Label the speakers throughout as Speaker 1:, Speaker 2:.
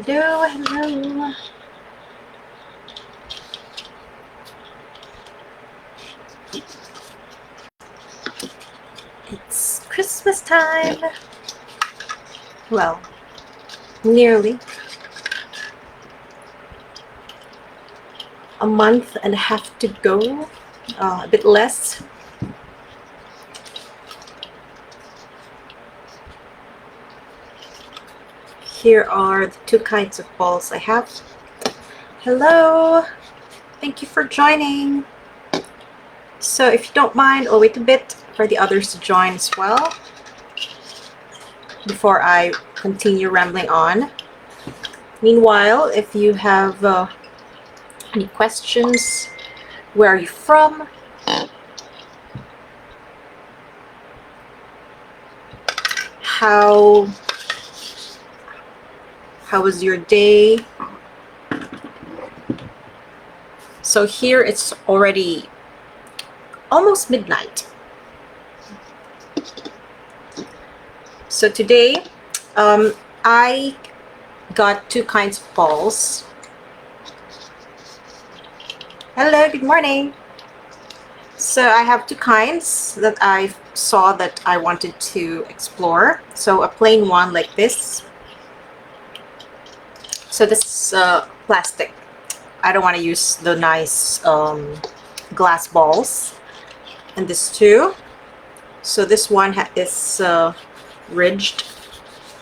Speaker 1: Hello, hello. It's Christmas time. Well, nearly. A month and a half to go. A bit less. Here are the two kinds of balls I have. Hello. Thank you for joining. So if you don't mind, I'll wait a bit for the others to join as well before I continue rambling on. Meanwhile, if you have any questions, where are you from? How was your day? So here it's already almost midnight. So today I got two kinds of balls. Hello, good morning. So I have two kinds that I saw that I wanted to explore. So a plain one like this. So this is plastic. I don't want to use the nice glass balls. And this too. So this one is ridged,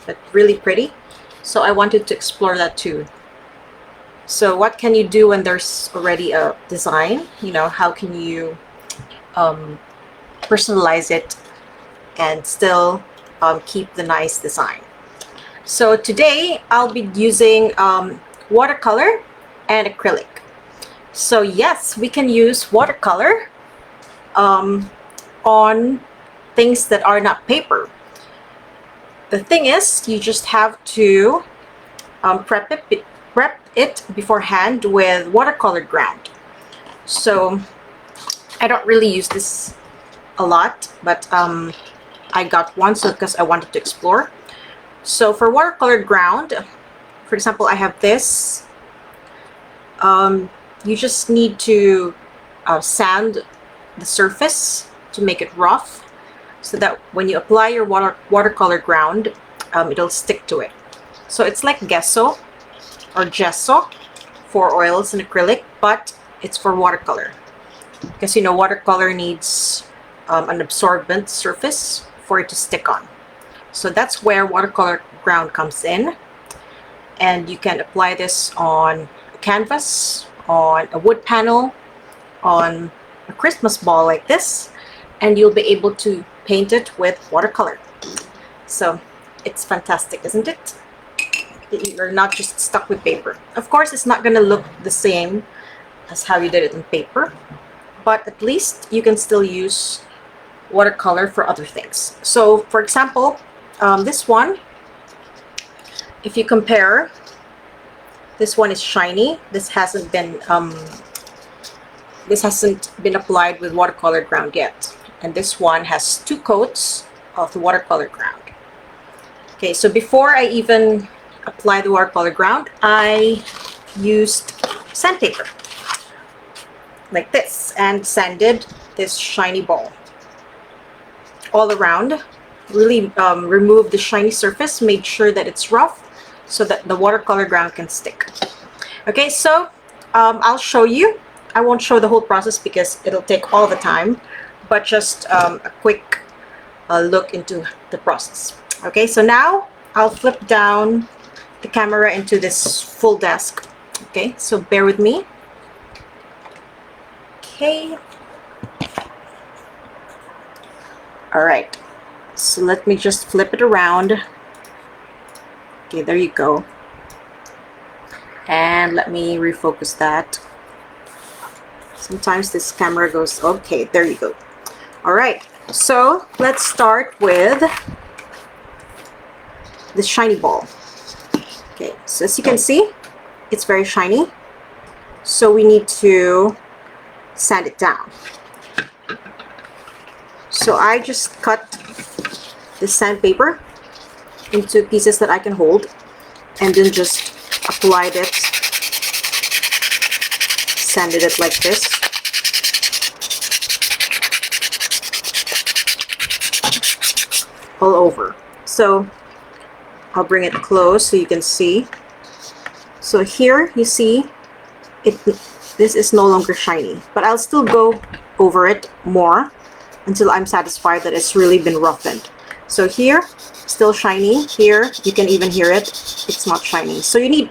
Speaker 1: but really pretty. So I wanted to explore that too. So what can you do when there's already a design? You know, how can you personalize it and still keep the nice design? So today I'll be using watercolor and acrylic. So yes, we can use watercolor on things that are not paper. The thing is, you just have to prep it beforehand with Watercolor Ground. So I don't really use this a lot, but I got one so because I wanted to explore. So for Watercolor Ground, for example, I have this. You just need to sand the surface to make it rough, so that when you apply your watercolor ground, it'll stick to it. So it's like gesso or gesso for oils and acrylic, but it's for watercolor, because you know watercolor needs an absorbent surface for it to stick on. So that's where watercolor ground comes in, and you can apply this on a canvas, on a wood panel, on a Christmas ball like this, and you'll be able to paint it with watercolor. So it's fantastic, isn't it? You're not just stuck with paper. Of course, it's not going to look the same as how you did it in paper, but at least you can still use watercolor for other things. So for example, this one, if you compare, this one is shiny. This hasn't been applied with watercolor ground yet, and this one has two coats of the watercolor ground. Okay, so before I even apply the watercolor ground, I used sandpaper like this and sanded this shiny ball all around. Really remove the shiny surface, made sure that it's rough so that the watercolor ground can stick. Okay, so I'll show you. I won't show the whole process because it'll take all the time, but just a quick look into the process. Okay, so now I'll flip down the camera into this full desk. Okay, so bear with me. Okay. All right, so let me just flip it around. Okay, there you go. And let me refocus that. Sometimes this camera goes, okay, there you go. All right, so let's start with this shiny ball. Okay, so as you can see, it's very shiny. So we need to sand it down. So I just cut the sandpaper into pieces that I can hold, and then just applied it, sanded it like this. All over. So I'll bring it close so you can see. So here you see this is no longer shiny, but I'll still go over it more until I'm satisfied that it's really been roughened. So here, still shiny. Here, you can even hear it. It's not shiny. So you need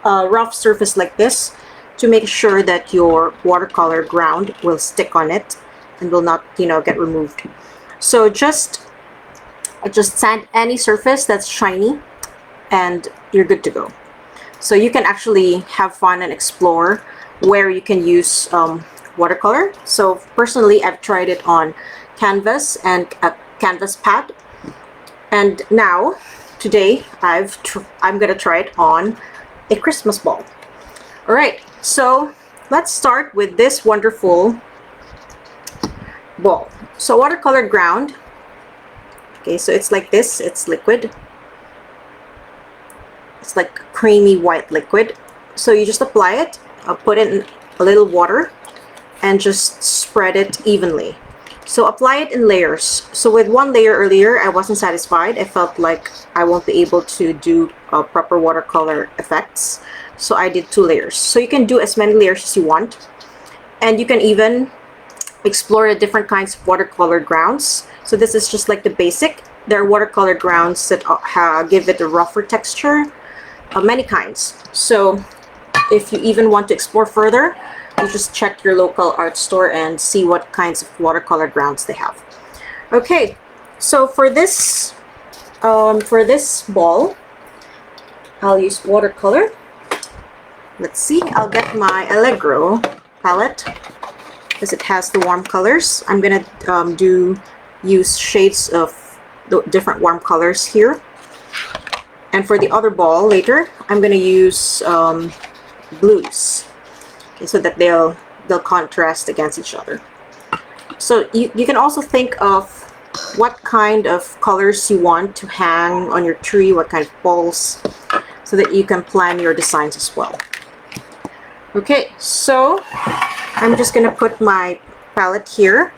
Speaker 1: a rough surface like this to make sure that your watercolor ground will stick on it and will not, get removed. So just sand any surface that's shiny and you're good to go. So you can actually have fun and explore where you can use watercolor. So personally, I've tried it on canvas and a canvas pad, and now today I'm gonna try it on a Christmas ball. All right, so let's start with this wonderful ball. So watercolor ground. Okay, so it's like this. It's liquid. It's like creamy white liquid. So you just apply it, put in a little water, and just spread it evenly. So apply it in layers. So with one layer earlier, I wasn't satisfied. I felt like I won't be able to do proper watercolor effects. So I did 2 layers. So you can do as many layers as you want. And you can even explore the different kinds of watercolor grounds. So this is just like the basic. There are watercolor grounds that give it a rougher texture. Many kinds. So if you even want to explore further, you just check your local art store and see what kinds of watercolor grounds they have. Okay, so for this ball, I'll use watercolor. Let's see, I'll get my Allegro palette because it has the warm colors. I'm gonna use shades of the different warm colors here. And for the other ball later, I'm gonna use blues, okay, so that they'll contrast against each other. So you can also think of what kind of colors you want to hang on your tree, what kind of balls, so that you can plan your designs as well. Okay, so I'm just gonna put my palette here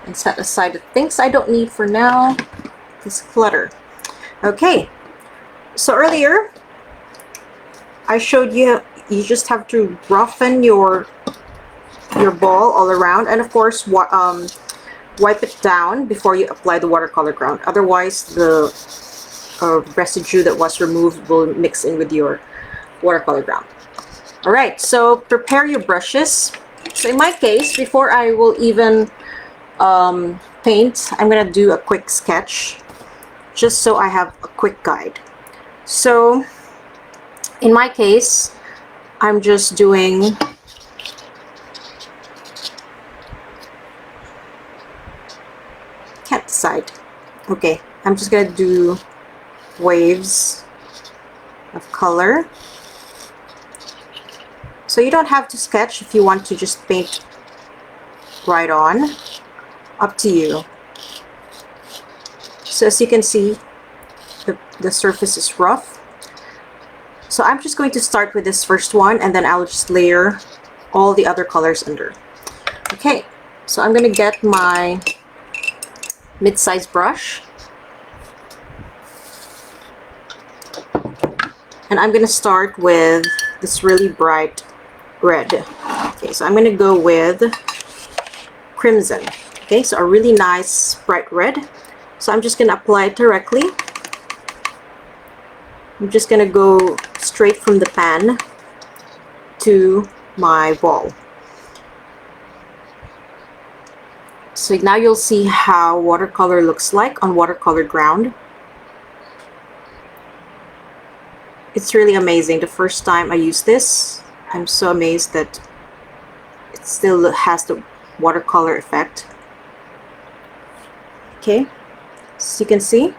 Speaker 1: and set aside the things I don't need for now. This clutter. Okay, so earlier I showed you just have to roughen your ball all around, and of course wipe it down before you apply the watercolor ground. Otherwise the residue that was removed will mix in with your watercolor ground. All right, so prepare your brushes. So in my case, before I will even paint, I'm gonna do a quick sketch just so I have a quick guide. So in my case, I'm just doing can't decide. Okay, I'm just gonna do waves of color. So you don't have to sketch if you want to just paint right on. Up to you. So as you can see, the surface is rough. So I'm just going to start with this first one, and then I'll just layer all the other colors under. Okay, so I'm gonna get my mid-size brush, and I'm gonna start with this really bright red. Okay, so I'm gonna go with crimson. Okay, so a really nice bright red. So I'm just gonna apply it directly. I'm just gonna go straight from the pan to my ball. So now you'll see how watercolor looks like on watercolor ground. It's really amazing. The first time I used this, I'm so amazed that it still has the watercolor effect. Okay, so you can see,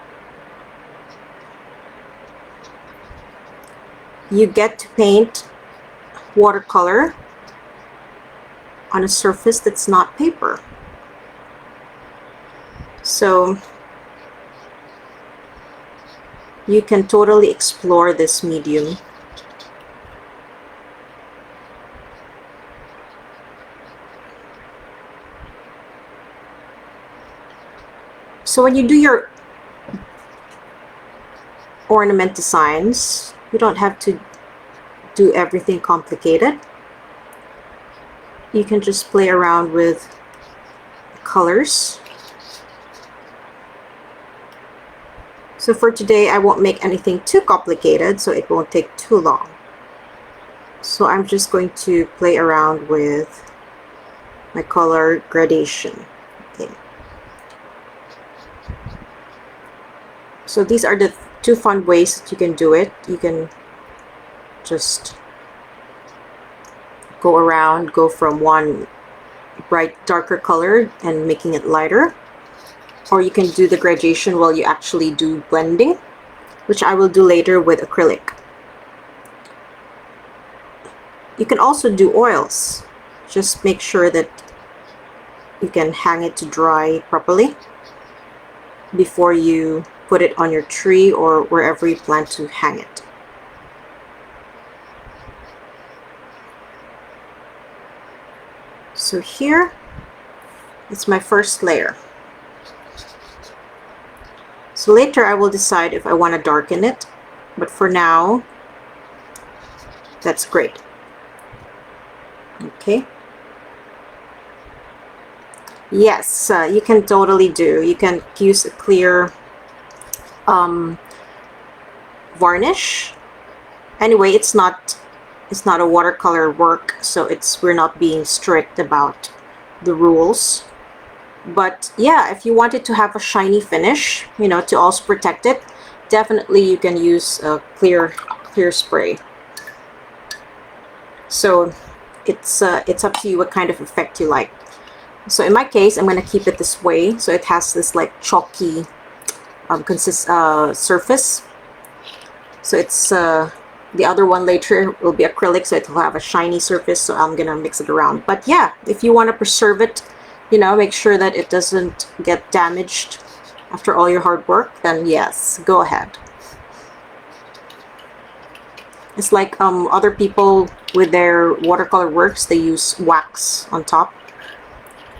Speaker 1: you get to paint watercolor on a surface that's not paper. So you can totally explore this medium. So when you do your ornament designs, you don't have to do everything complicated. You can just play around with colors. So for today, I won't make anything too complicated, so it won't take too long. So I'm just going to play around with my color gradation. Okay. So these are the two fun ways that you can do it. You can just go around, go from one bright darker color and making it lighter, or you can do the gradation while you actually do blending, which I will do later with acrylic. You can also do oils. Just make sure that you can hang it to dry properly before you put it on your tree or wherever you plan to hang it. So here, it's my first layer. So later I will decide if I want to darken it, but for now, that's great. Okay. Yes, you can totally do. You can use a clear varnish. Anyway, it's not a watercolor work, so we're not being strict about the rules. But yeah, if you wanted to have a shiny finish, you know, to also protect it, definitely you can use a clear spray. So it's up to you what kind of effect you like. So in my case, I'm going to keep it this way, so it has this like chalky surface. So it's the other one later will be acrylic, so it will have a shiny surface, so I'm gonna mix it around. But yeah, if you want to preserve it, you know, make sure that it doesn't get damaged after all your hard work, then yes, go ahead. It's like other people with their watercolor works, they use wax on top.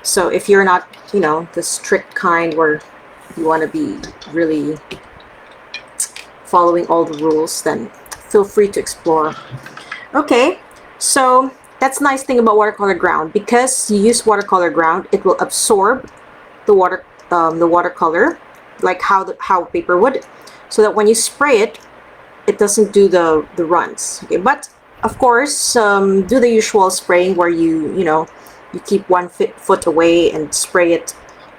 Speaker 1: So if you're not, you know, the strict kind where you want to be really following all the rules, then feel free to explore. Okay, so that's the nice thing about watercolor ground. Because you use watercolor ground, it will absorb the watercolor, like how paper would, so that when you spray it, it doesn't do the runs. Okay, but of course, do the usual spraying where you keep 1 foot away and spray it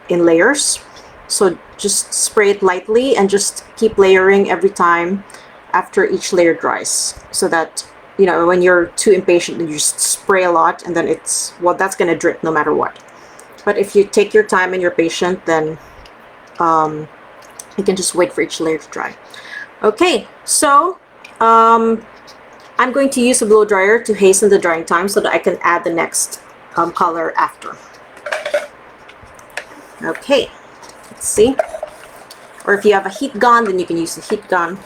Speaker 1: in layers. So just spray it lightly and just keep layering every time after each layer dries, so that, you know, when you're too impatient, you just spray a lot and then that's gonna drip no matter what. But if you take your time and you're patient, then you can just wait for each layer to dry. Okay, so I'm going to use a blow dryer to hasten the drying time so that I can add the next color after. Okay, let's see. Or if you have a heat gun, then you can use the heat gun.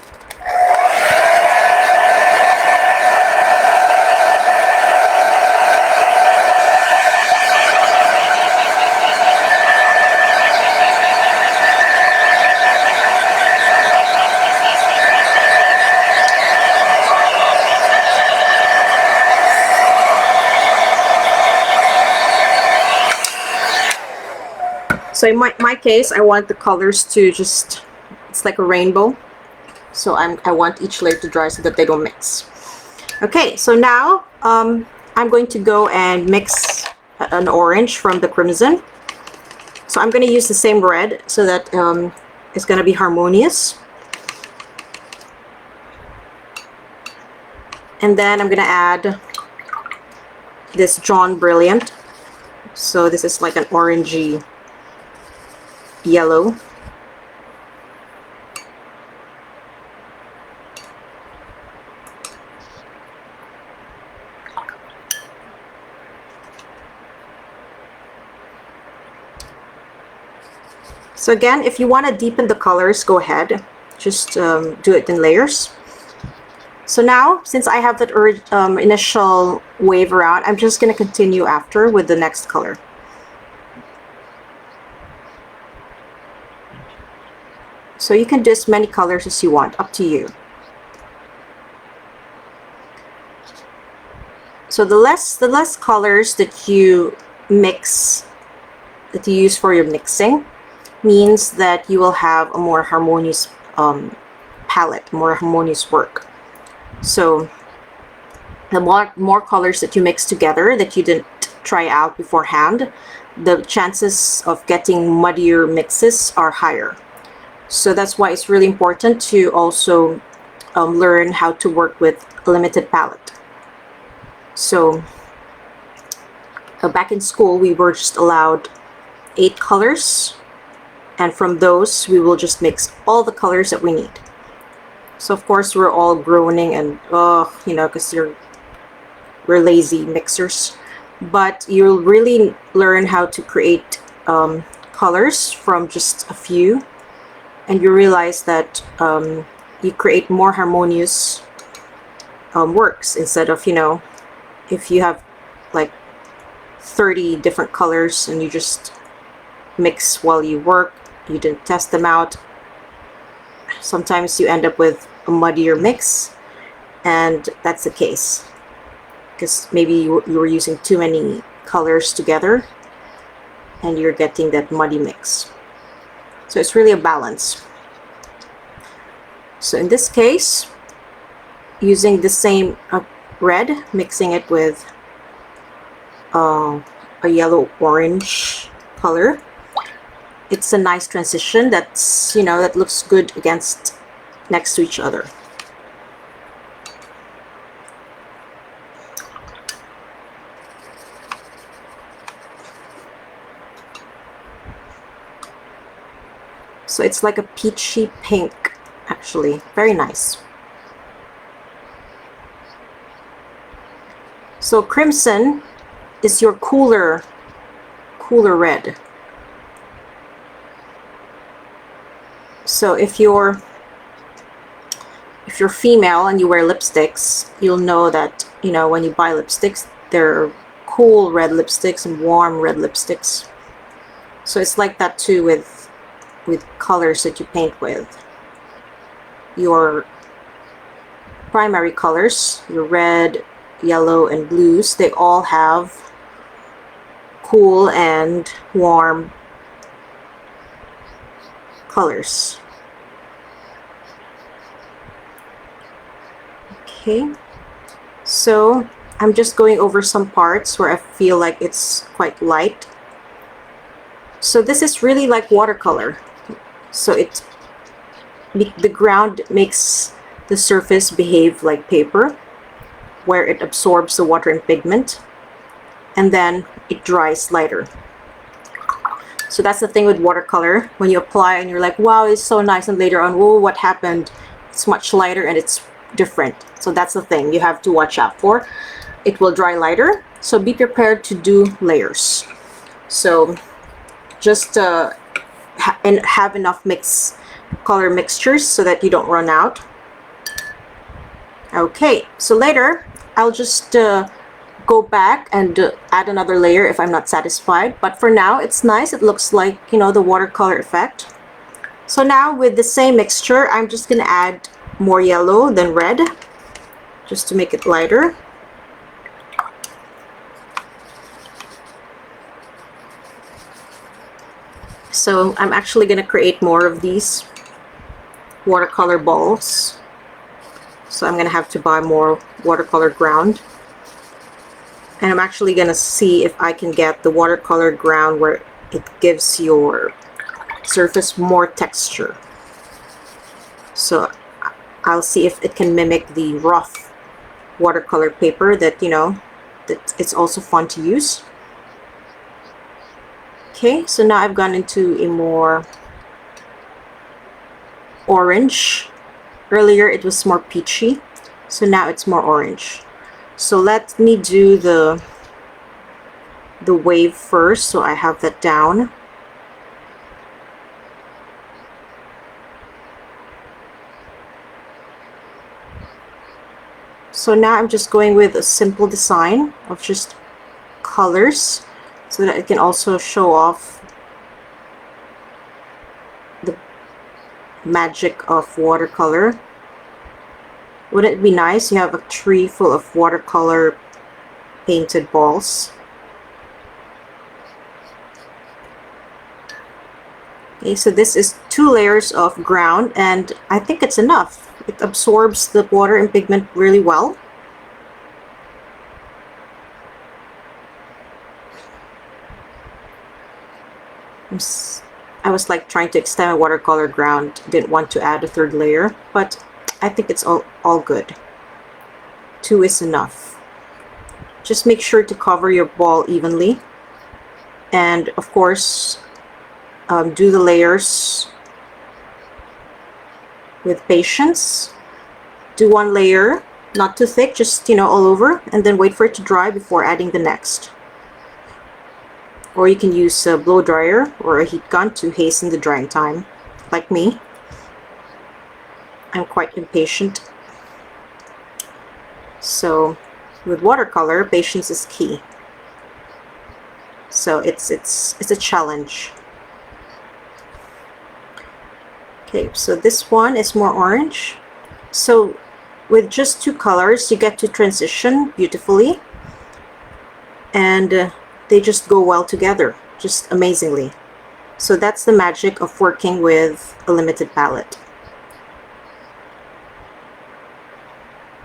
Speaker 1: So in my case, I want the colors to just, it's like a rainbow. So I want each layer to dry so that they don't mix. Okay, so now I'm going to go and mix an orange from the crimson. So I'm going to use the same red so that it's going to be harmonious. And then I'm going to add this John Brilliant. So this is like an orangey yellow. So again, if you want to deepen the colors, go ahead. Just do it in layers. So now, since I have that initial wave around, I'm just going to continue after with the next color. So you can do as many colors as you want, up to you. So the less colors that you mix, that you use for your mixing, means that you will have a more harmonious palette, more harmonious work. So the more colors that you mix together that you didn't try out beforehand, the chances of getting muddier mixes are higher. So that's why it's really important to also learn how to work with a limited palette. So back in school, we were just allowed 8 colors, and from those we will just mix all the colors that we need. So of course we're all groaning and you know, because we're lazy mixers, but you'll really learn how to create colors from just a few, and you realize that you create more harmonious works, instead of, you know, if you have like 30 different colors and you just mix while you work, you didn't test them out, sometimes you end up with a muddier mix, and that's the case because maybe you were using too many colors together and you're getting that muddy mix. So it's really a balance. So in this case, using the same red, mixing it with a yellow orange color, it's a nice transition that's, you know, that looks good against next to each other. So it's like a peachy pink, actually, very nice. So crimson is your cooler red. So if you're female and you wear lipsticks, you'll know that, you know, when you buy lipsticks, they're cool red lipsticks and warm red lipsticks. So it's like that too with colors that you paint with. Your primary colors, your red, yellow, and blues, they all have cool and warm colors. Okay, so I'm just going over some parts where I feel like it's quite light. So this is really like watercolor. So the ground makes the surface behave like paper, where it absorbs the water and pigment, and then it dries lighter. So that's the thing with watercolor. When you apply and you're like, wow, it's so nice, and later on, oh, what happened? It's much lighter and it's different. So that's the thing you have to watch out for. It will dry lighter, so be prepared to do layers. So just and have enough color mixtures so that you don't run out. Okay, so later I'll just go back and add another layer if I'm not satisfied, but for now it's nice. It looks like, you know, the watercolor effect. So now with the same mixture, I'm just gonna add more yellow than red just to make it lighter. So I'm actually going to create more of these watercolor balls. So I'm going to have to buy more watercolor ground. And I'm actually going to see if I can get the watercolor ground where it gives your surface more texture. So I'll see if it can mimic the rough watercolor paper that, you know, that it's also fun to use. Okay, so now I've gone into a more orange. Earlier it was more peachy, so now it's more orange. So let me do the wave first, so I have that down. So now I'm just going with a simple design of just colors so that it can also show off the magic of watercolor. Wouldn't it be nice? You have a tree full of watercolor painted balls. Okay, so this is 2 layers of ground, and I think it's enough. It absorbs the water and pigment really well. I was like trying to extend my watercolor ground, didn't want to add a 3rd layer, but I think it's all good. 2 is enough. Just make sure to cover your ball evenly, and of course do the layers with patience. Do 1 layer, not too thick, just all over, and then wait for it to dry before adding the next. Or you can use a blow dryer or a heat gun to hasten the drying time, like me. I'm quite impatient. So with watercolor, patience is key. So it's a challenge. Okay, so this one is more orange. So with just 2 colors, you get to transition beautifully, and they just go well together, just amazingly. So that's the magic of working with a limited palette.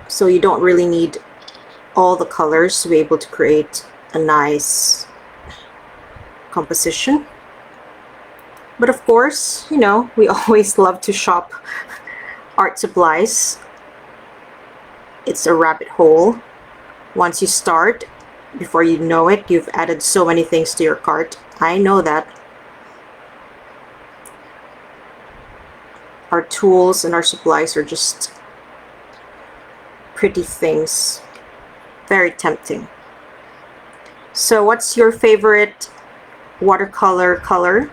Speaker 1: So you don't really need all the colors to be able to create a nice composition. But of course, we always love to shop art supplies. It's a rabbit hole. Once you start, before you know it, you've added so many things to your cart. I know that. Our tools and our supplies are just pretty things. Very tempting. So what's your favorite watercolor color?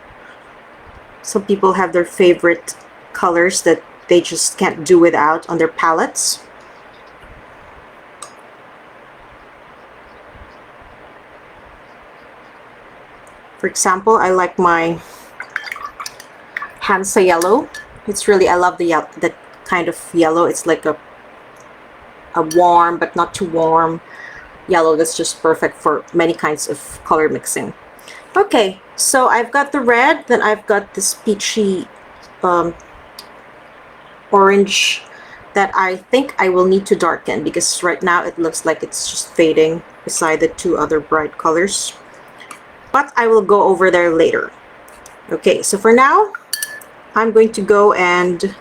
Speaker 1: Some people have their favorite colors that they just can't do without on their palettes. For example, I like my Hansa yellow. I love that kind of yellow. It's like a warm but not too warm yellow that's just perfect for many kinds of color mixing. Okay, so I've got the red, then I've got this peachy orange that I think I will need to darken, because right now it looks like it's just fading beside the 2 other bright colors. But I will go over there later. Okay, so for now, I'm going to go and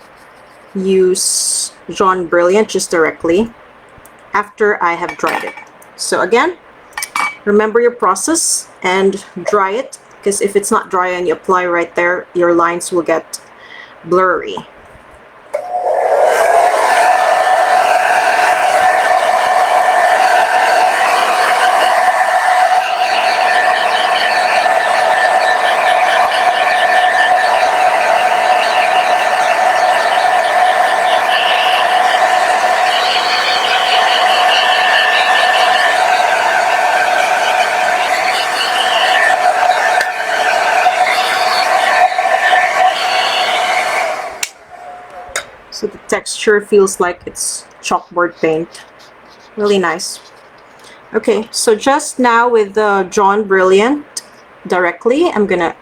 Speaker 1: use Jaune Brilliant just directly after I have dried it. So again, remember your process and dry it, because if it's not dry and you apply right there, your lines will get blurry. So the texture feels like it's chalkboard paint. Really nice. Okay, so just now with the Jaune Brilliant directly, I'm gonna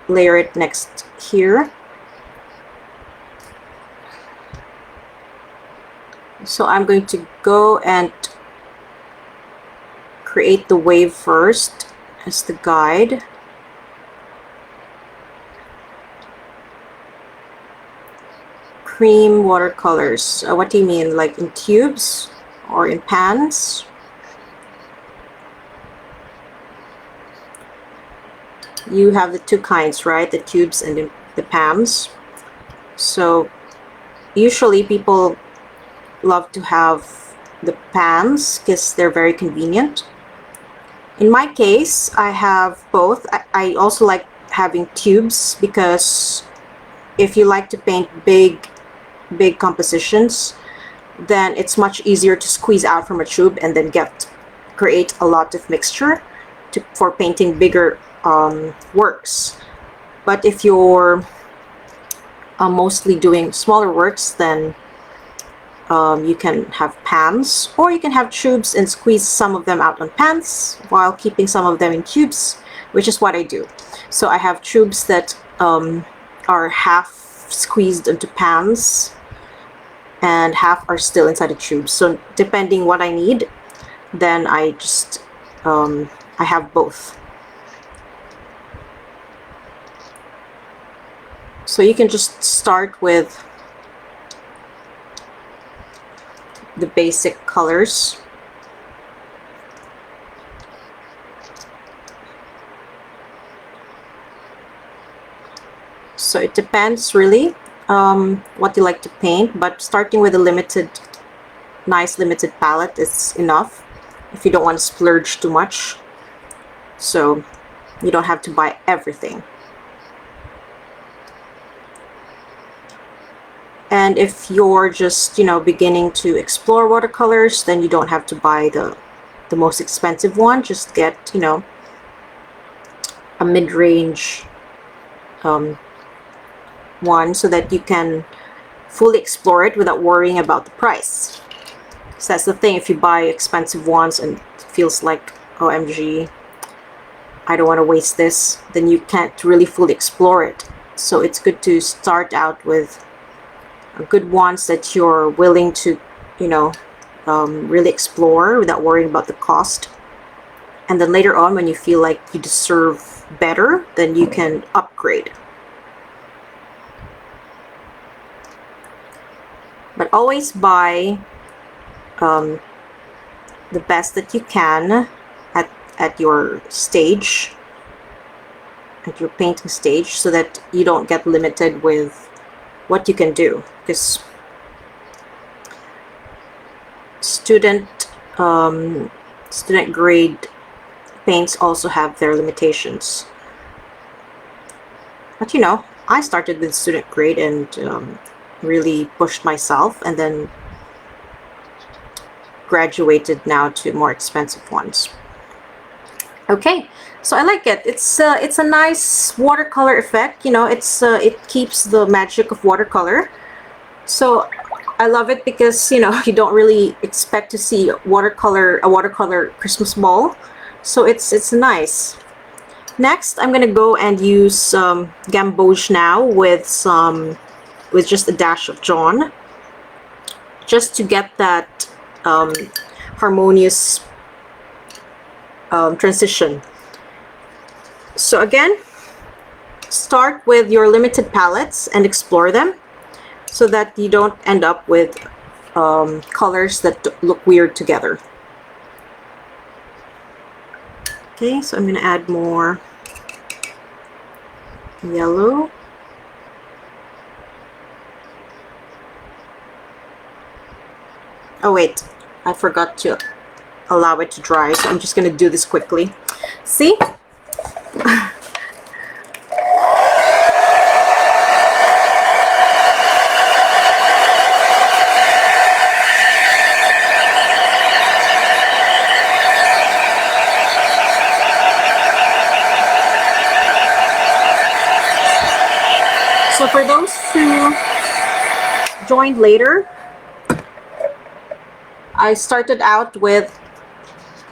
Speaker 1: layer it next here. So I'm going to go and create the wave first as the guide. Cream watercolors. What do you mean, like in tubes or in pans? You have the 2 kinds, right? The tubes and the pans. So usually people love to have the pans because they're very convenient. In my case, I have both. I also like having tubes, because if you like to paint big compositions, then it's much easier to squeeze out from a tube and then create a lot of mixture for painting bigger works. But if you're mostly doing smaller works, then you can have pans, or you can have tubes and squeeze some of them out on pans while keeping some of them in tubes, which is what I do. So I have tubes that are half squeezed into pans and half are still inside the tubes. So depending what I need, then I just I have both. So you can just start with the basic colors. So it depends really what you like to paint, but starting with a nice limited palette is enough if you don't want to splurge too much. So you don't have to buy everything. And if you're just, beginning to explore watercolors, then you don't have to buy the most expensive one. Just get, a mid-range one so that you can fully explore it without worrying about the price. So that's the thing, if you buy expensive ones and it feels like, OMG, I don't want to waste this, then you can't really fully explore it. So it's good to start out with good ones that you're willing to, really explore without worrying about the cost. And then later on, when you feel like you deserve better, then you can upgrade. But always buy the best that you can at your stage, at your painting stage, so that you don't get limited with what you can do, because student grade paints also have their limitations. But I started with student grade and really pushed myself, and then graduated now to more expensive ones. Okay, so I like it. It's a nice watercolor effect. It keeps the magic of watercolor. So I love it because you don't really expect to see a watercolor Christmas ball. So it's nice. Next, I'm gonna go and use Gamboge now with just a dash of John, just to get that harmonious transition. So again, start with your limited palettes and explore them so that you don't end up with colors that look weird together. Okay, so I'm going to add more yellow. Oh wait, I forgot to allow it to dry, so I'm just going to do this quickly. See? So for those who joined later, I started out with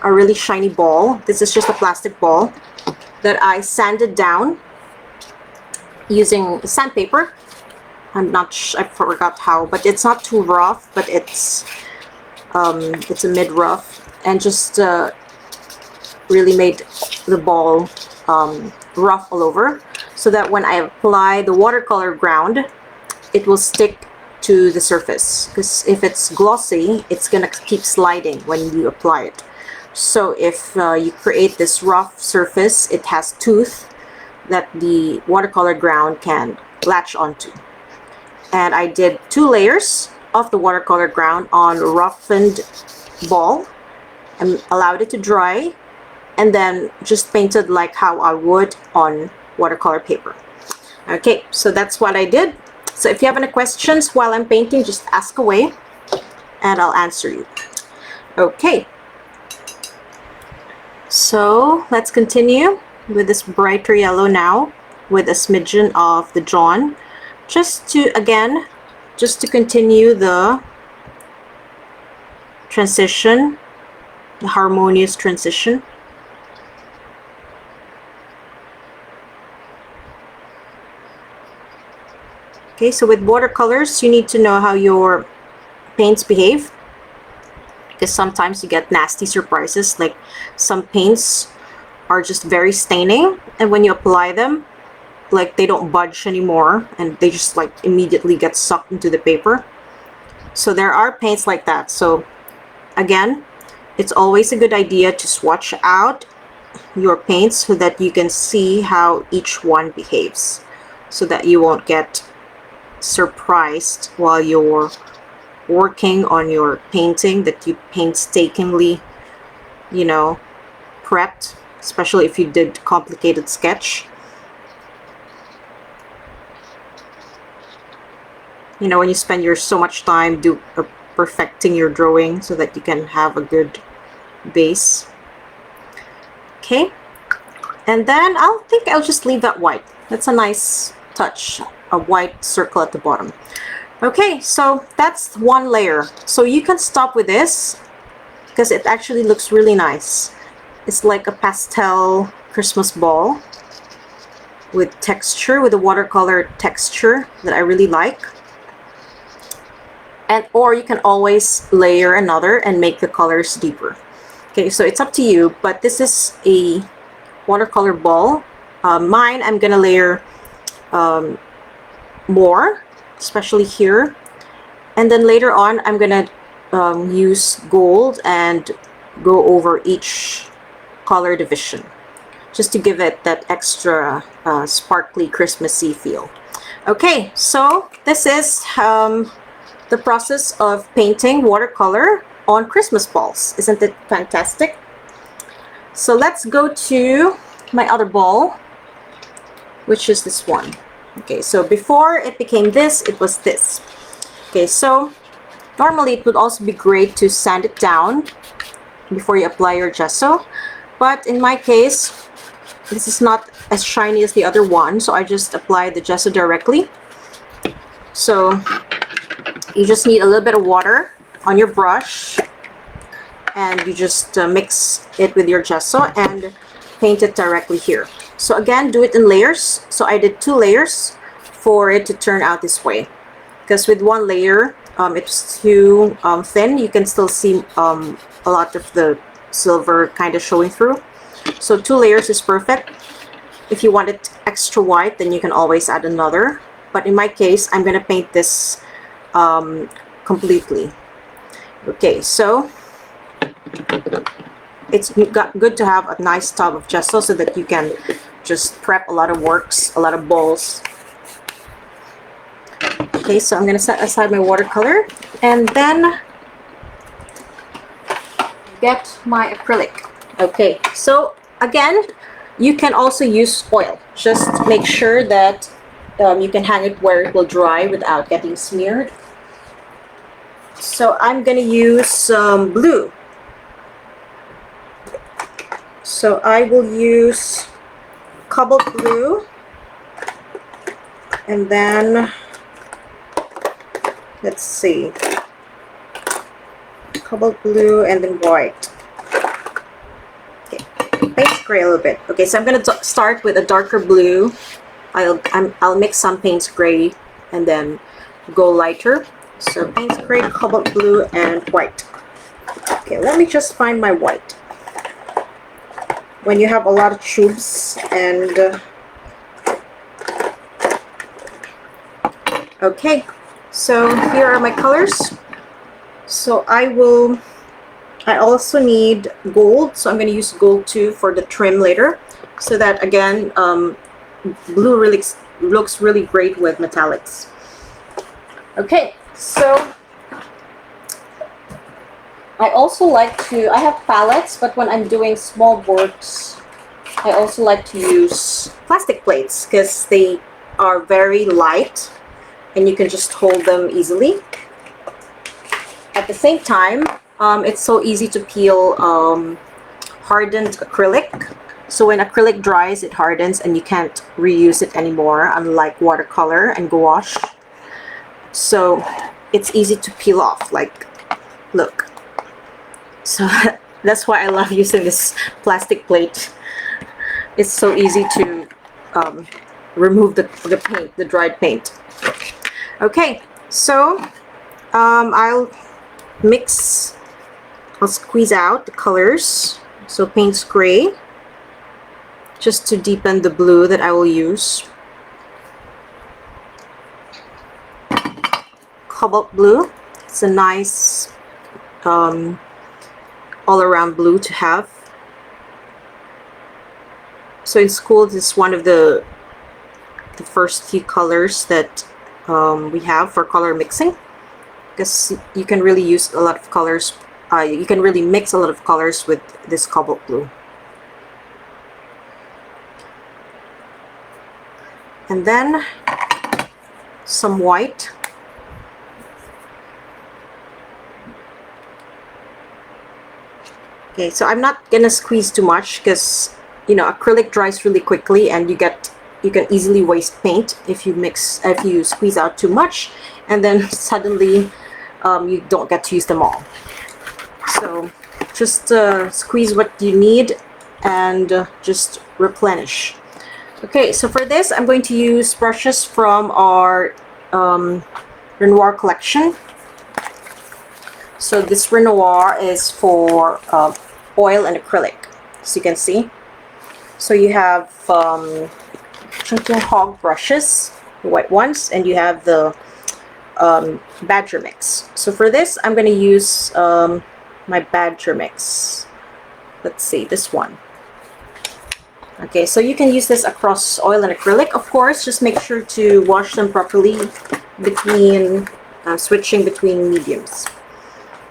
Speaker 1: a really shiny ball. This is just a plastic ball that I sanded down using sandpaper. I forgot how, but it's not too rough, but it's a mid-rough, and just really made the ball rough all over, so that when I apply the watercolor ground, it will stick to the surface, because if it's glossy, it's gonna keep sliding when you apply it. So if you create this rough surface, it has tooth that the watercolor ground can latch onto. And I did 2 layers of the watercolor ground on a roughened ball and allowed it to dry, and then just painted like how I would on watercolor paper. Okay, so that's what I did. So if you have any questions while I'm painting, just ask away. and I'll answer you. Okay. So let's continue with this brighter yellow now with a smidgen of the John, just to continue the transition, the harmonious transition. Okay, so with watercolors, you need to know how your paints behave, because sometimes you get nasty surprises, like some paints are just very staining, and when you apply them, like they don't budge anymore and they just like immediately get sucked into the paper. So there are paints like that. So again, it's always a good idea to swatch out your paints so that you can see how each one behaves, so that you won't get surprised while you're working on your painting, that you painstakingly, you know, prepped, especially if you did complicated sketch. You know, when you spend so much time perfecting your drawing so that you can have a good base. Okay, and then I'll just leave that white. That's a nice touch, a white circle at the bottom. Okay, so that's one layer. So you can stop with this because it actually looks really nice. It's like a pastel Christmas ball with texture, with a watercolor texture that I really like. And or you can always layer another and make the colors deeper. Okay, so it's up to you, but this is a watercolor ball. Mine, I'm gonna layer more, especially here, and then later on I'm gonna use gold and go over each color division, just to give it that extra sparkly Christmassy feel. Okay, so this is the process of painting watercolor on Christmas balls. Isn't it fantastic? So let's go to my other ball, which is this one. Okay, so before it became this, it was this. Okay, so normally it would also be great to sand it down before you apply your gesso, but in my case, this is not as shiny as the other one, so I just apply the gesso directly. So you just need a little bit of water on your brush, and you just mix it with your gesso and paint it directly here. So again, do it in layers. So I did 2 layers for it to turn out this way, because with one layer it's too thin. You can still see a lot of the silver kind of showing through. So 2 layers is perfect. If you want it extra white, then you can always add another, but in my case I'm gonna paint this completely. Okay, so it's good to have a nice tub of gesso so that you can just prep a lot of works, a lot of balls. Okay, so I'm going to set aside my watercolor and then get my acrylic. Okay, so again, you can also use oil. Just make sure that you can hang it where it will dry without getting smeared. So I'm going to use blue. So I will use cobalt blue, and then let's see, cobalt blue and then white. Okay, paint gray a little bit. Okay, so I'm going to start with a darker blue. I'll mix some paints gray and then go lighter. So paints gray, cobalt blue, and white. Okay, let me just find my white. When you have a lot of tubes and okay, so here are my colors. So I also need gold, so I'm going to use gold too for the trim later, so that again blue really looks really great with metallics. Okay, so I also like to, I have palettes, but when I'm doing small works, I also like to use plastic plates because they are very light and you can just hold them easily. at the same time, it's so easy to peel hardened acrylic. So when acrylic dries, it hardens and you can't reuse it anymore, unlike watercolor and gouache. So it's easy to peel off, like, look. So that's why I love using this plastic plate. It's so easy to remove the paint, the dried paint. Okay, so I'll squeeze out the colors. So Payne's Gray, just to deepen the blue that I will use. Cobalt blue, it's a nice all-around blue to have. So in school, this is one of the first few colors that we have for color mixing, because you can really use a lot of colors. You can really mix a lot of colors with this cobalt blue. And then some white. Okay, so I'm not gonna squeeze too much because, you know, acrylic dries really quickly and you can easily waste paint if you squeeze out too much, and then suddenly you don't get to use them all. So just squeeze what you need and just replenish. Okay, so for this I'm going to use brushes from our Renoir collection. So this Renoir is for oil and acrylic, as you can see. So you have Chunky Hog brushes, the white ones, and you have the Badger mix. So for this, I'm going to use my Badger mix. Let's see, this one. Okay, so you can use this across oil and acrylic. Of course, just make sure to wash them properly between switching between mediums.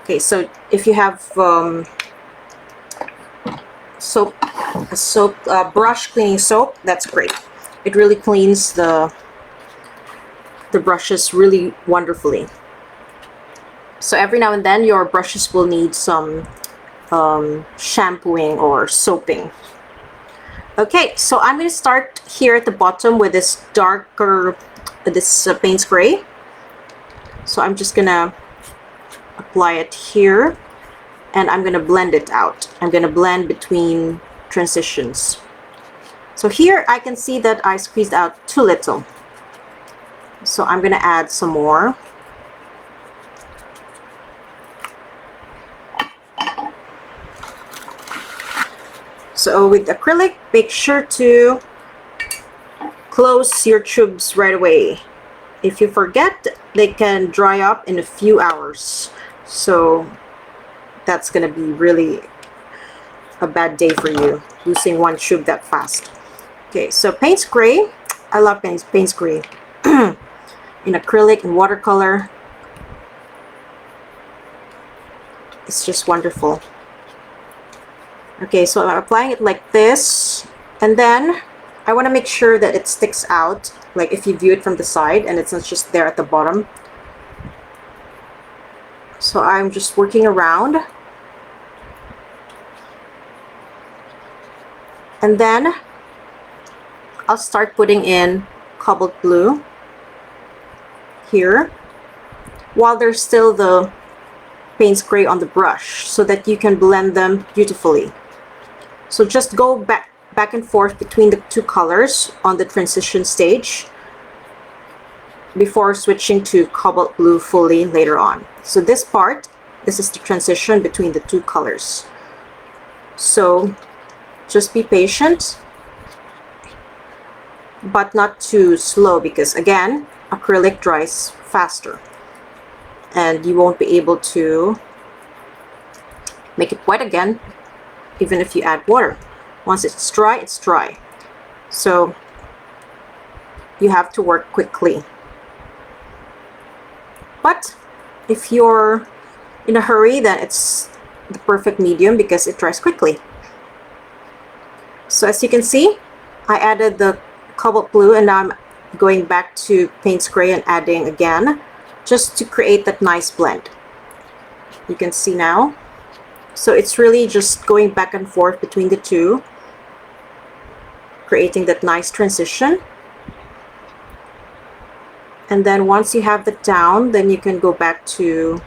Speaker 1: Okay, so if you have brush cleaning soap, that's great. It really cleans the brushes really wonderfully. So every now and then your brushes will need some shampooing or soaping. Okay, so I'm going to start here at the bottom with this darker, Payne's Gray. So I'm just going to apply it here, and I'm going to blend it out. I'm going to blend between transitions. So here I can see that I squeezed out too little. So I'm going to add some more. So with acrylic, make sure to close your tubes right away. If you forget, they can dry up in a few hours. So that's going to be really a bad day for you, losing one tube that fast. Okay, so Payne's Gray. I love Payne's Gray. In acrylic and watercolor. It's just wonderful. Okay, so I'm applying it like this, and then I want to make sure that it sticks out, like if you view it from the side and it's not just there at the bottom. So I'm just working around, and then I'll start putting in cobalt blue here while there's still the Payne's Gray on the brush, so that you can blend them beautifully. So just go back and forth between the two colors on the transition stage before switching to cobalt blue fully later on. So this is the transition between the two colors. So just be patient, but not too slow, because again, acrylic dries faster and you won't be able to make it white again even if you add water. Once it's dry, it's dry. So you have to work quickly. But if you're in a hurry, then it's the perfect medium because it dries quickly. So as you can see, I added the cobalt blue, and now I'm going back to Payne's Gray and adding again, just to create that nice blend. You can see now. So it's really just going back and forth between the two, creating that nice transition. And then once you have that down, then you can go back to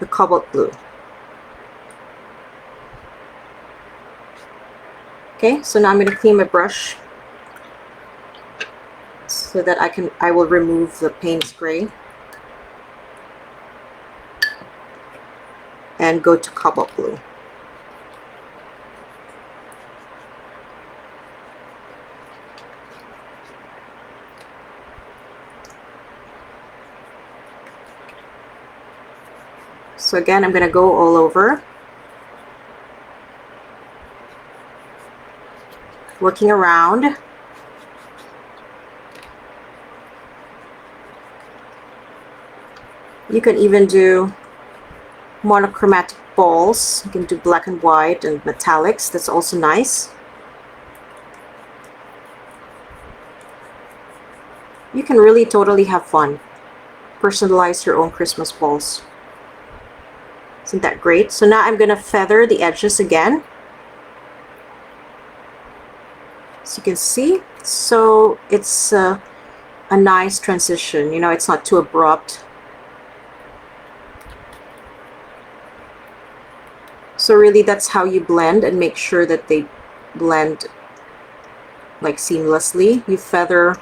Speaker 1: the cobalt blue. Okay, so now I'm going to clean my brush so that I will remove the Payne's gray and go to cobalt blue. So again, I'm going to go all over, working around. You can even do monochromatic balls. You can do black and white and metallics. That's also nice. You can really totally have fun. Personalize your own Christmas balls. Isn't that great? So now I'm going to feather the edges again. As you can see, so it's a nice transition. You know, it's not too abrupt. So really that's how you blend and make sure that they blend like seamlessly. You feather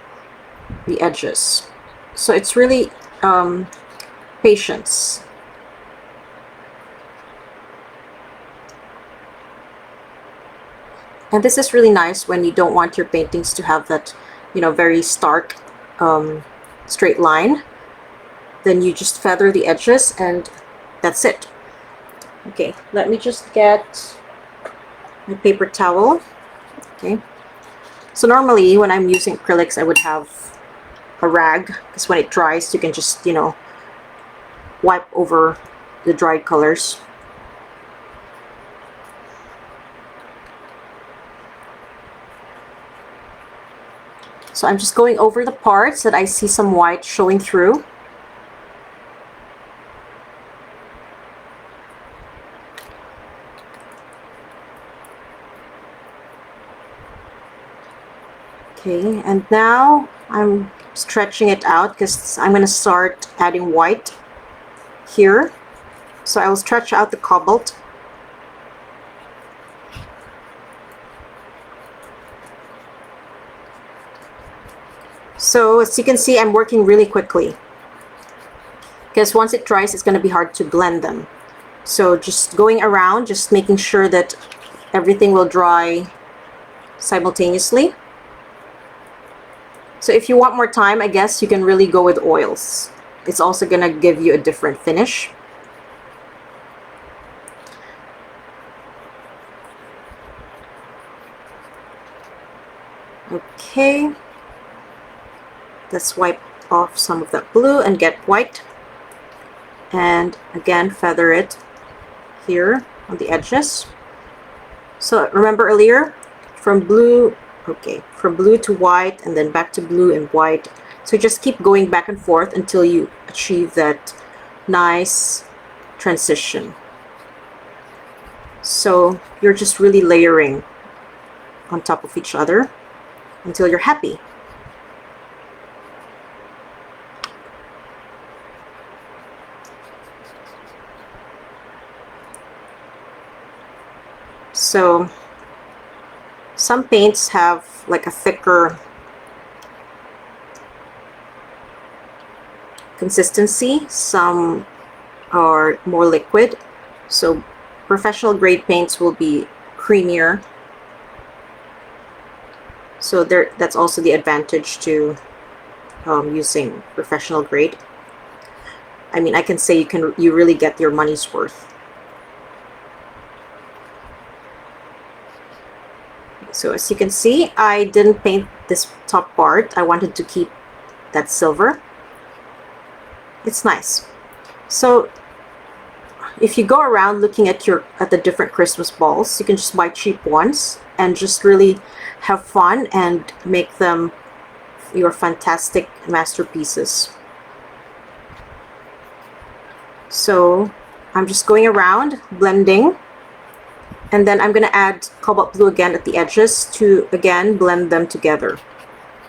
Speaker 1: the edges. So it's really patience. And this is really nice when you don't want your paintings to have that, you know, very stark straight line. Then you just feather the edges and that's it. Okay, let me just get my paper towel. Okay, so normally when I'm using acrylics I would have a rag, because when it dries you can just, you know, wipe over the dried colors. So I'm just going over the parts that I see some white showing through. Okay, and now I'm stretching it out because I'm going to start adding white here. So I will stretch out the cobalt. So as you can see, I'm working really quickly because once it dries it's going to be hard to blend them. So just going around, just making sure that everything will dry simultaneously. So if you want more time, I guess you can really go with oils. It's also going to give you a different finish. Okay. Let's wipe off some of that blue and get white. And again, feather it here on the edges. So remember earlier, from blue, okay, from blue to white and then back to blue and white. So just keep going back and forth until you achieve that nice transition. So you're just really layering on top of each other until you're happy. So some paints have like a thicker consistency, some are more liquid. So professional grade paints will be creamier. So that's also the advantage to using professional grade. I mean, I can say you really get your money's worth. So as you can see, I didn't paint this top part. I wanted to keep that silver. It's nice. So if you go around looking at the different Christmas balls, you can just buy cheap ones and just really have fun and make them your fantastic masterpieces. So I'm just going around, blending, and then I'm going to add cobalt blue again at the edges to again blend them together.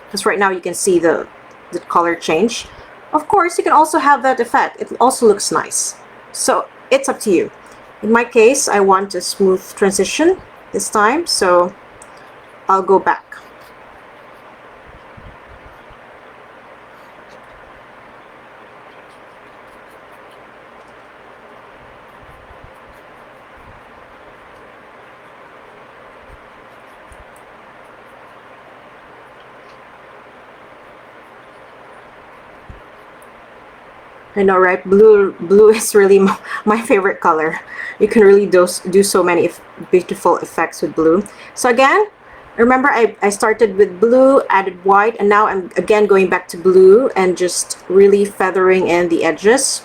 Speaker 1: Because right now you can see the color change. Of course, you can also have that effect. It also looks nice. So it's up to you. In my case, I want a smooth transition this time, so I'll go back. I know, right? Blue is really my favorite color. You can really do so many beautiful effects with blue. So again, remember I started with blue, added white, and now I'm again going back to blue and just really feathering in the edges.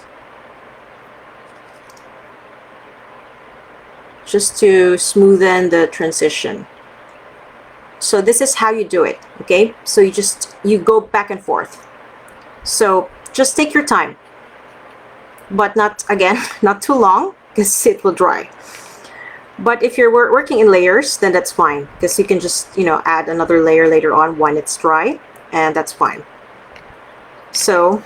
Speaker 1: Just to smoothen the transition. So this is how you do it, okay? So you go back and forth. So just take your time. But not, again, not too long, because it will dry. But if you're working in layers, then that's fine, because you can just, you know, add another layer later on when it's dry, and that's fine. So,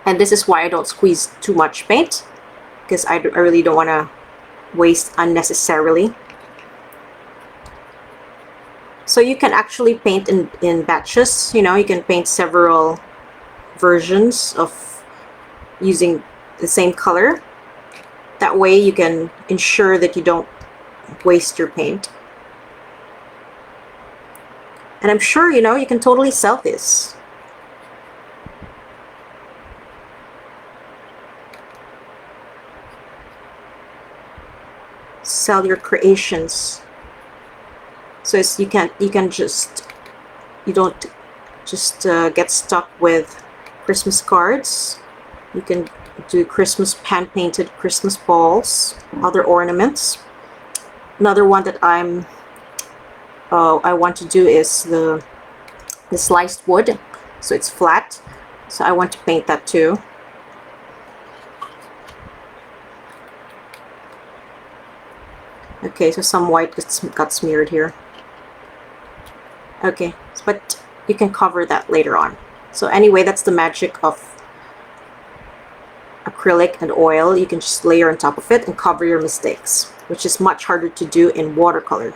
Speaker 1: and this is why I don't squeeze too much paint, because I really don't want to waste unnecessarily. So you can actually paint in batches, you know, you can paint several versions of using the same color. That way you can ensure that you don't waste your paint. And I'm sure, you know, you can totally sell this. Sell your creations. So it's, you don't just get stuck with Christmas cards. You can do Christmas hand-painted Christmas balls, other ornaments. Another one that I want to do is the sliced wood. So it's flat. So I want to paint that too. Okay, so some white got smeared here. Okay, but you can cover that later on. So anyway, that's the magic of acrylic and oil. You can just layer on top of it and cover your mistakes, which is much harder to do in watercolor.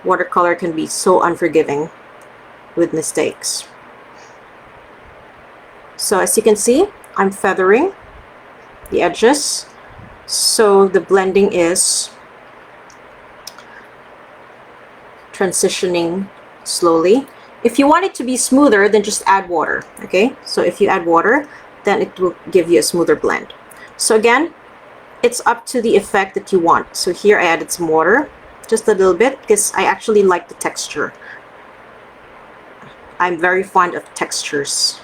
Speaker 1: Watercolor can be so unforgiving with mistakes. So as you can see, I'm feathering the edges. So the blending is transitioning slowly. If you want it to be smoother, then just add water, okay? So if you add water, then it will give you a smoother blend. So again, it's up to the effect that you want. So here I added some water, just a little bit, because I actually like the texture. I'm very fond of textures.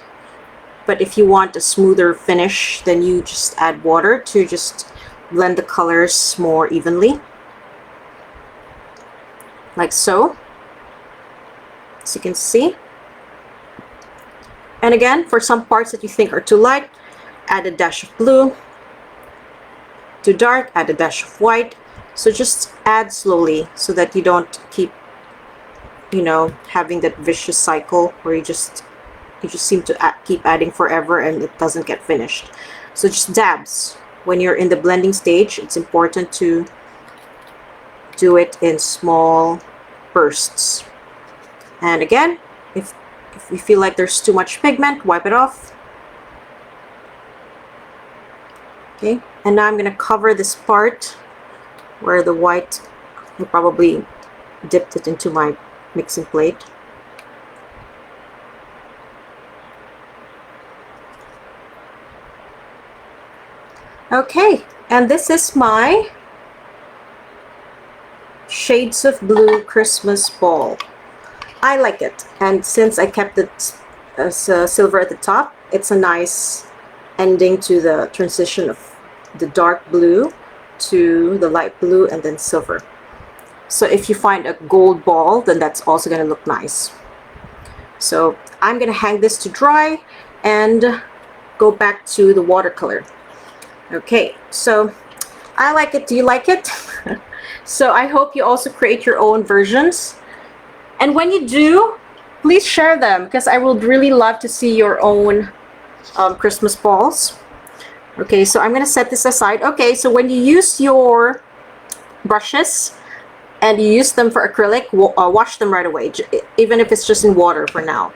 Speaker 1: But if you want a smoother finish, then you just add water to just blend the colors more evenly. Like so. As you can see. And again, for some parts that you think are too light, add a dash of blue. Too dark, add a dash of white. So just add slowly so that you don't keep, you know, having that vicious cycle where you just seem to keep adding forever and it doesn't get finished. So just dabs. When you're in the blending stage, it's important to do it in small bursts. And again, if you feel like there's too much pigment, wipe it off. Okay, and now I'm going to cover this part where the white, I probably dipped it into my mixing plate. Okay, and this is my Shades of Blue Christmas ball. I like it, and since I kept it as silver at the top, it's a nice ending to the transition of the dark blue to the light blue and then silver. So if you find a gold ball, then that's also going to look nice. So I'm going to hang this to dry, and go back to the watercolor. Okay, so I like it. Do you like it? So I hope you also create your own versions. And when you do, please share them, because I would really love to see your own Christmas balls. Okay, so I'm going to set this aside. Okay, so when you use your brushes and you use them for acrylic, wash them right away, even if it's just in water for now.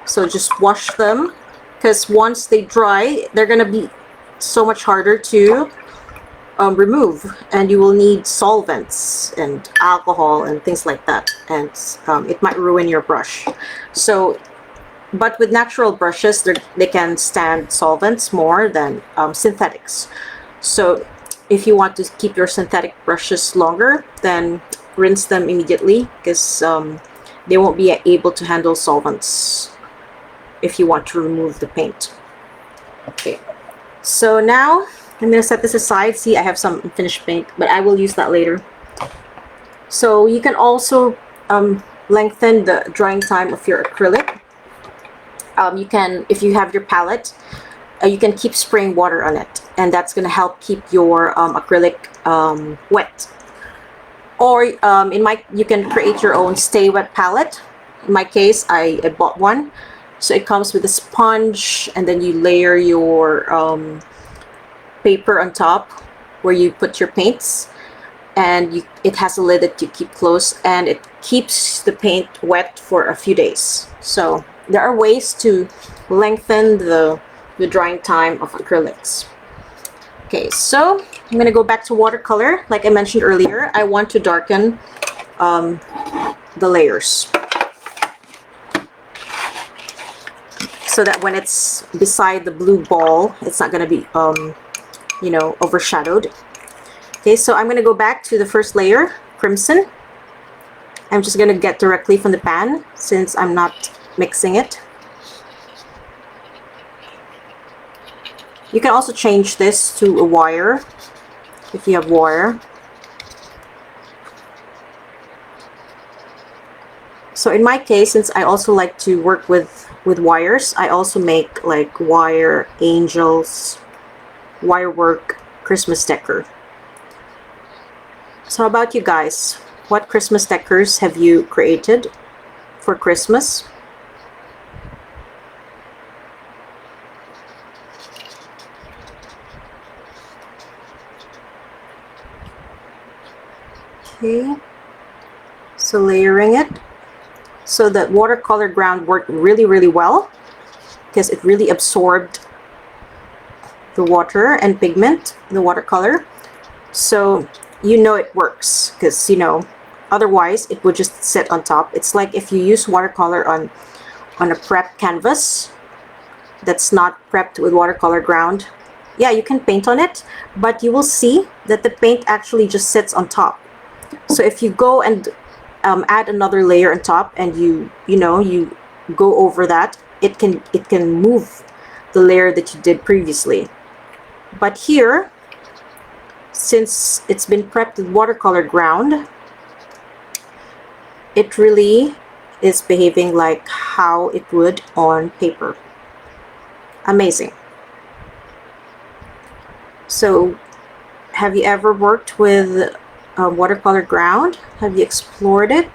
Speaker 1: So just wash them, because once they dry, they're going to be so much harder to remove, and you will need solvents and alcohol and things like that, and it might ruin your brush. So, but with natural brushes, they can stand solvents more than synthetics. So if you want to keep your synthetic brushes longer, then rinse them immediately, because they won't be able to handle solvents if you want to remove the paint. Okay, so now I'm going to set this aside. See, I have some unfinished paint, but I will use that later. So you can also lengthen the drying time of your acrylic. You can, if you have your palette, you can keep spraying water on it, and that's going to help keep your acrylic wet. Or you can create your own stay wet palette. In my case, I bought one. So it comes with a sponge, and then you layer your paper on top where you put your paints, and it has a lid that you keep closed, and it keeps the paint wet for a few days. So there are ways to lengthen the drying time of acrylics. Okay, so I'm going to go back to watercolor. Like I mentioned earlier, I want to darken the layers, so that when it's beside the blue ball, it's not going to be you know, overshadowed. Okay, so I'm going to go back to the first layer, crimson. I'm just going to get directly from the pan since I'm not mixing it. You can also change this to a wire if you have wire. So in my case, since I also like to work with wires, I also make like wire angels, wire work Christmas decor. So how about you guys? What Christmas decors have you created for Christmas? Okay, so layering it. So the watercolor ground worked really well, because it really absorbed the water and pigment, the watercolor. So you know it works, because you know, otherwise it would just sit on top. It's like if you use watercolor on a prep canvas that's not prepped with watercolor ground. Yeah, you can paint on it, but you will see that the paint actually just sits on top. So if you go and add another layer on top, and you go over that, it can move the layer that you did previously. But here, since it's been prepped with watercolor ground, it really is behaving like how it would on paper. Amazing. So have you ever worked with watercolor ground? Have you explored it?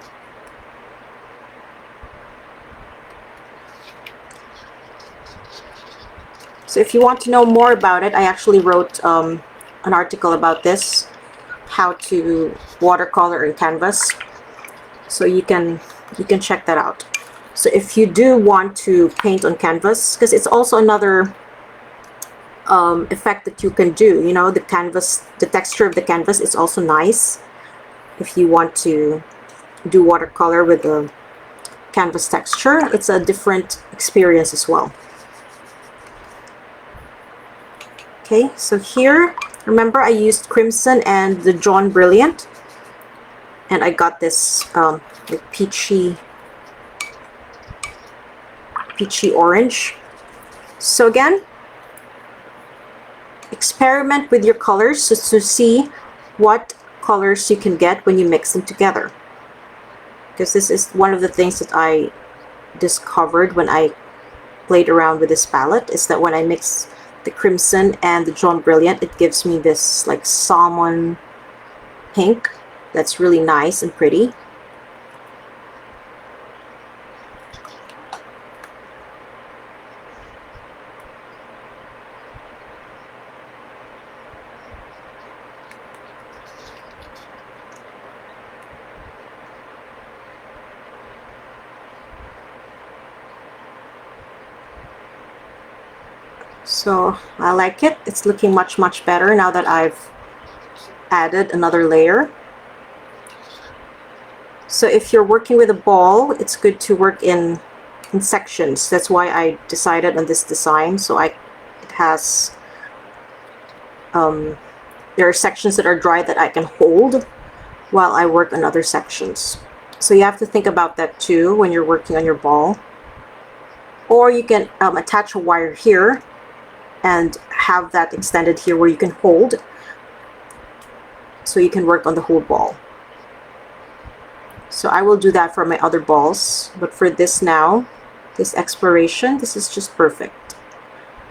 Speaker 1: So if you want to know more about it, I actually wrote an article about this, how to watercolor in canvas. So you can check that out. So if you do want to paint on canvas, because it's also another effect that you can do, you know, the canvas, the texture of the canvas is also nice if you want to do watercolor with the canvas texture. It's a different experience as well. Okay, so here, remember I used crimson and the John Brilliant, and I got this like peachy orange. So again, experiment with your colors just to see what colors you can get when you mix them together, because this is one of the things that I discovered when I played around with this palette is that when I mix the crimson and the Jaune Brilliant, it gives me this like salmon pink that's really nice and pretty. So I like it. It's looking much better now that I've added another layer. So if you're working with a ball, it's good to work in sections. That's why I decided on this design. So it has there are sections that are dry that I can hold while I work on other sections. So you have to think about that too when you're working on your ball. Or you can attach a wire here and have that extended here where you can hold, so you can work on the whole ball. So I will do that for my other balls, but for this now, this exploration, this is just perfect.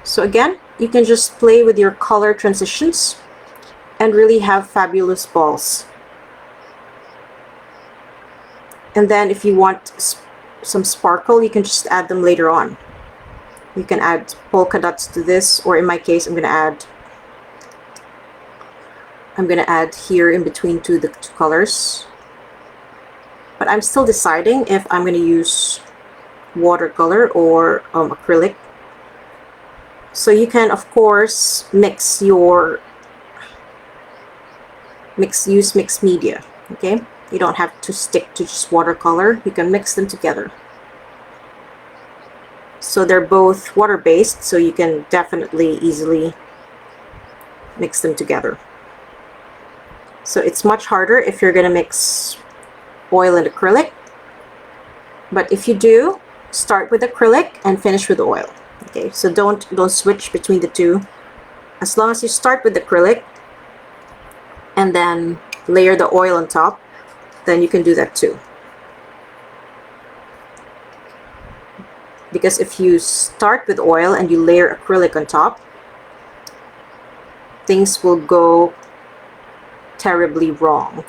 Speaker 1: So again, you can just play with your color transitions and really have fabulous balls. And then if you want some sparkle, you can just add them later on. You can add polka dots to this, or in my case, I'm gonna add here in between the two colors. But I'm still deciding if I'm gonna use watercolor or acrylic. So you can, of course, use mixed media. Okay, you don't have to stick to just watercolor. You can mix them together. So they're both water-based, so you can definitely easily mix them together. So it's much harder if you're going to mix oil and acrylic. But if you do, start with acrylic and finish with oil. Okay, so don't switch between the two. As long as you start with acrylic and then layer the oil on top, then you can do that too. Because if you start with oil and you layer acrylic on top, things will go terribly wrong.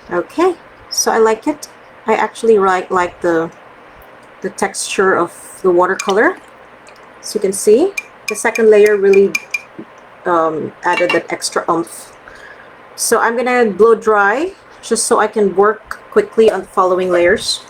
Speaker 1: Okay, so I like it. I actually like the texture of the watercolor. So you can see, the second layer really added that extra oomph. So I'm gonna blow dry just so I can work quickly on the following layers.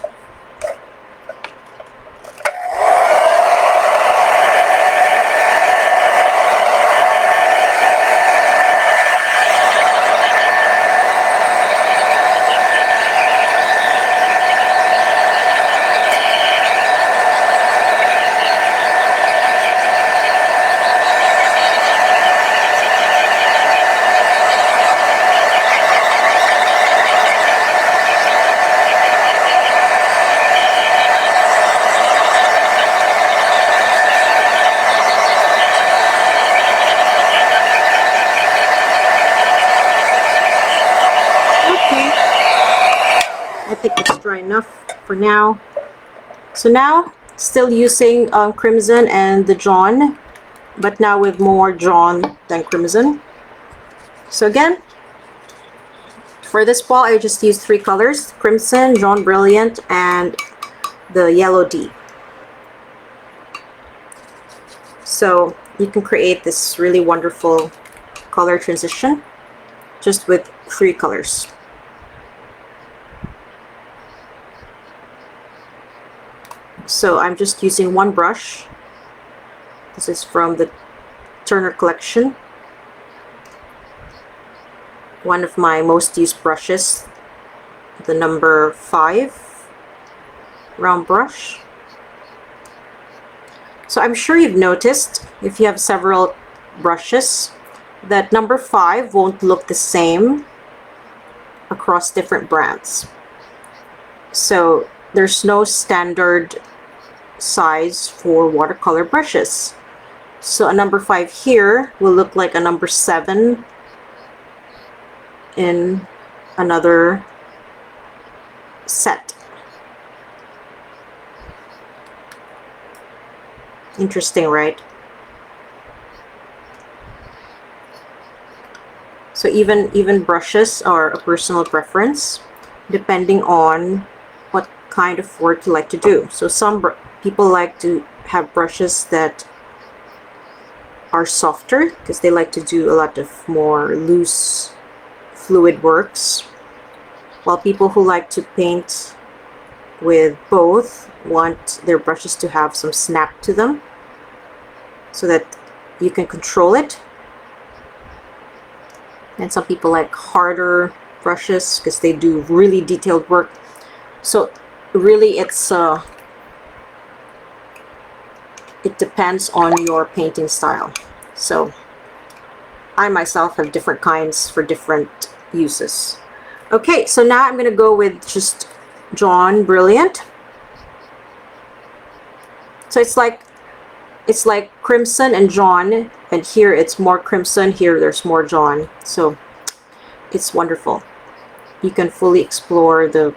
Speaker 1: I think it's dry enough for now. So now, still using crimson and the jaune, but now with more jaune than crimson. So again, for this ball, I just used 3 colors: crimson, jaune brilliant, and the yellow deep. So you can create this really wonderful color transition just with 3 colors. So I'm just using one brush. This is from the Turner collection. One of my most used brushes, the number 5 round brush. So I'm sure you've noticed, if you have several brushes, that number 5 won't look the same across different brands. So there's no standard size for watercolor brushes. So a number 5 here will look like a number 7 in another set. Interesting, right? So even brushes are a personal preference, depending on what kind of work you like to do. So some people like to have brushes that are softer because they like to do a lot of more loose fluid works, while people who like to paint with both want their brushes to have some snap to them so that you can control it. And some people like harder brushes because they do really detailed work. So really it depends on your painting style. So I myself have different kinds for different uses. Okay, so now I'm going to go with just John Brilliant. So it's like crimson and John, and here it's more crimson, here there's more John. So it's wonderful. You can fully explore the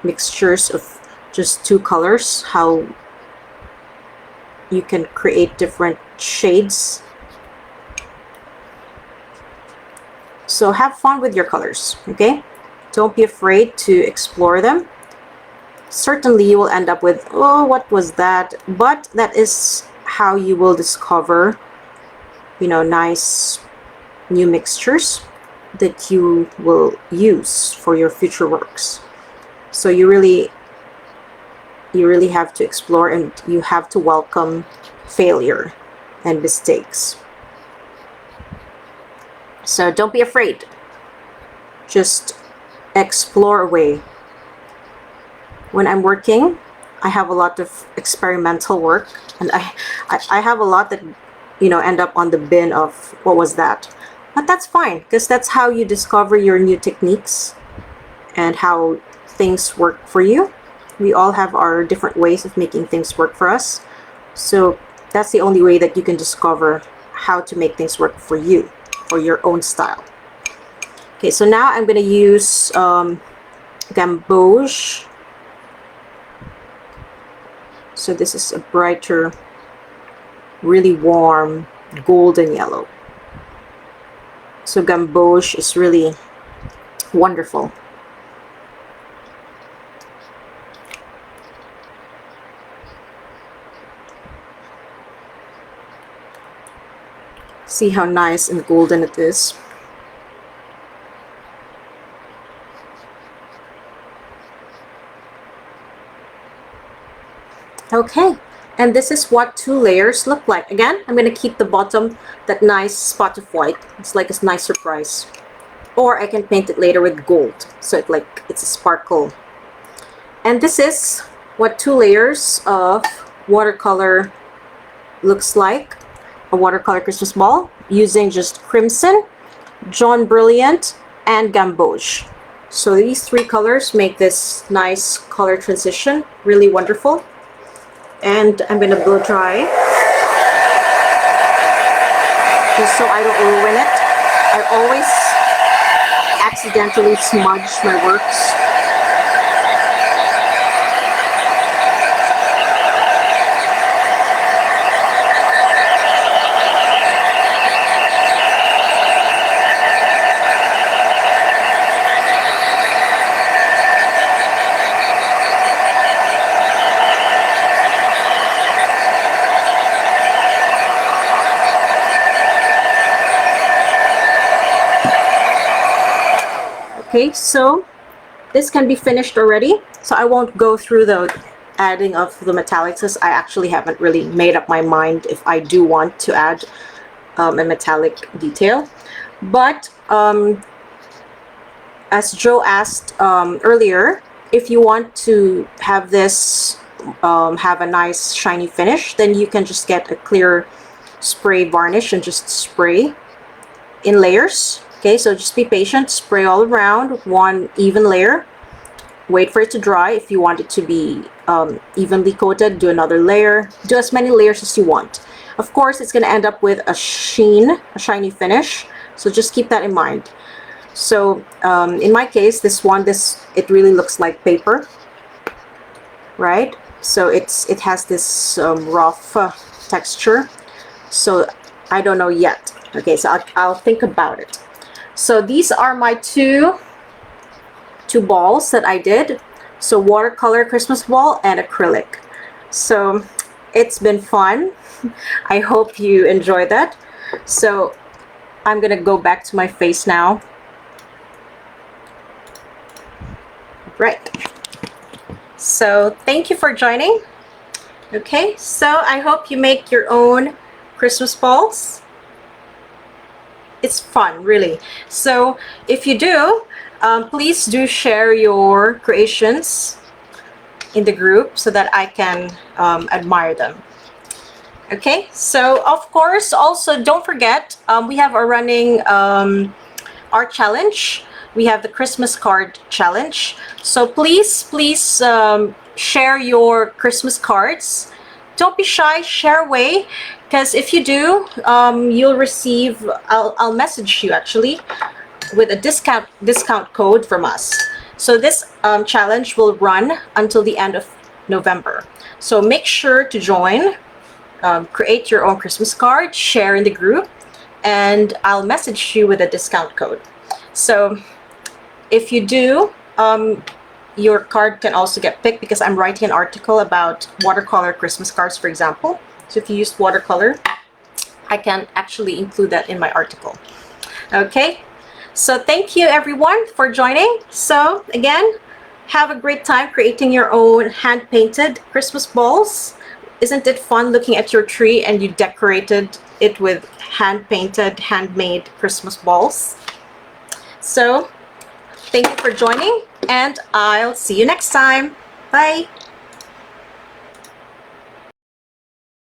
Speaker 1: mixtures of just two colors, how you can create different shades. So have fun with your colors, okay? Don't be afraid to explore them. Certainly you will end up with, oh, what was that? But that is how you will discover, you know, nice new mixtures that you will use for your future works. So you really have to explore, and you have to welcome failure and mistakes. So don't be afraid. Just explore away. When I'm working, I have a lot of experimental work, and I have a lot that, you know, end up on the bin of what was that. But that's fine, because that's how you discover your new techniques and how things work for you. We all have our different ways of making things work for us. So that's the only way that you can discover how to make things work for you, for your own style. Okay, so now I'm going to use Gamboge. So this is a brighter, really warm golden yellow. So Gamboge is really wonderful. See how nice and golden it is. Okay, and this is what 2 layers look like. Again, I'm going to keep the bottom that nice spot of white. It's like a nice surprise. Or I can paint it later with gold, so it's a sparkle. And this is what 2 layers of watercolor looks like. A watercolor Christmas ball using just crimson, John Brilliant, and Gamboge. So these 3 colors make this nice color transition, really wonderful. And I'm going to blow dry just so I don't ruin it. I always accidentally smudge my works. Okay, so this can be finished already, so I won't go through the adding of the metallics, as I actually haven't really made up my mind if I do want to add a metallic detail. But as Joe asked earlier, if you want to have this have a nice shiny finish, then you can just get a clear spray varnish and just spray in layers. Okay, so just be patient, spray all around, one even layer, wait for it to dry. If you want it to be evenly coated, do another layer, do as many layers as you want. Of course, it's going to end up with a sheen, a shiny finish, so just keep that in mind. So in my case, this one, it really looks like paper, right? So it has this rough texture. So I don't know yet. Okay, so I'll think about it. So these are my two balls that I did. So watercolor Christmas ball and acrylic. So it's been fun. I hope you enjoy that. So I'm gonna go back to my face now. Right. So thank you for joining. Okay, so I hope you make your own Christmas balls. It's fun, really. So if you do, please do share your creations in the group so that I can admire them. Okay, so of course, also don't forget, we have a running art challenge. We have the Christmas card challenge. So please share your Christmas cards. Don't be shy, share away, because if you do, you'll receive, I'll message you actually with a discount code from us. So this challenge will run until the end of November. So make sure to join, create your own Christmas card, share in the group, and I'll message you with a discount code. So if you do, your card can also get picked because I'm writing an article about watercolor Christmas cards, for example. So if you use watercolor, I can actually include that in my article. Okay, so thank you everyone for joining. So again, have a great time creating your own hand-painted Christmas balls. Isn't it fun looking at your tree and you decorated it with hand-painted, handmade Christmas balls? So thank you for joining, and I'll see you next time. Bye.